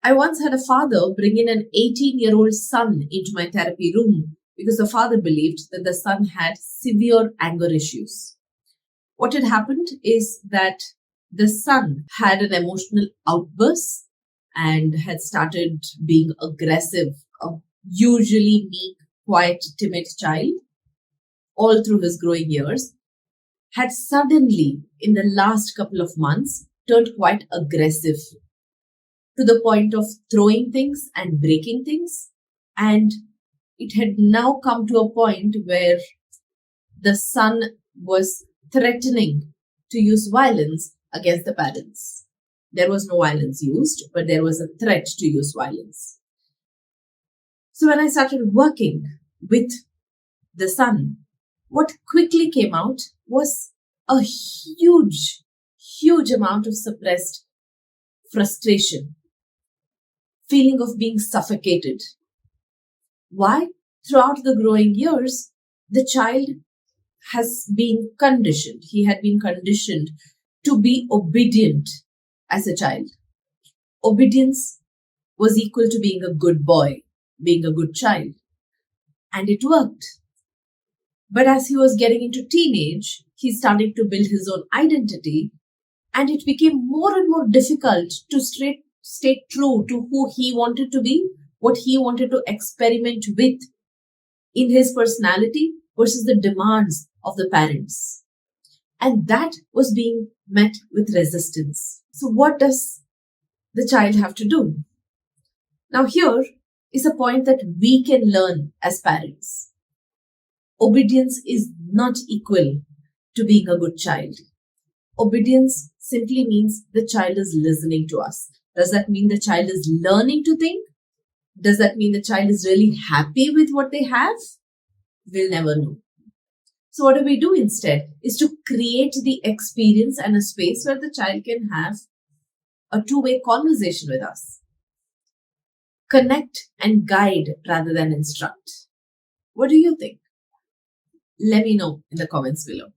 I once had a father bring in an 18-year-old son into my therapy room because the father believed that the son had severe anger issues. What had happened is that the son had an emotional outburst and had started being aggressive, a usually meek, quiet, timid child, all through his growing years, had suddenly, in the last couple of months, turned quite aggressive to the point of throwing things and breaking things. And it had now come to a point where the son was threatening to use violence against the parents. There was no violence used, but there was a threat to use violence. So when I started working with the son, what quickly came out was a huge amount of suppressed frustration, feeling of being suffocated. Why? Throughout the growing years, the child has been conditioned. He had been conditioned to be obedient as a child. Obedience was equal to being a good boy, being a good child. And it worked. But as he was getting into teenage, he started to build his own identity, and it became more and more difficult to stay true to who he wanted to be, what he wanted to experiment with in his personality versus the demands of the parents. And that was being met with resistance. So what does the child have to do? Now here is a point that we can learn as parents. Obedience is not equal to being a good child. Obedience simply means the child is listening to us. Does that mean the child is learning to think? Does that mean the child is really happy with what they have? We'll never know. So what do we do instead is to create the experience and a space where the child can have a two-way conversation with us. Connect and guide rather than instruct. What do you think? Let me know in the comments below.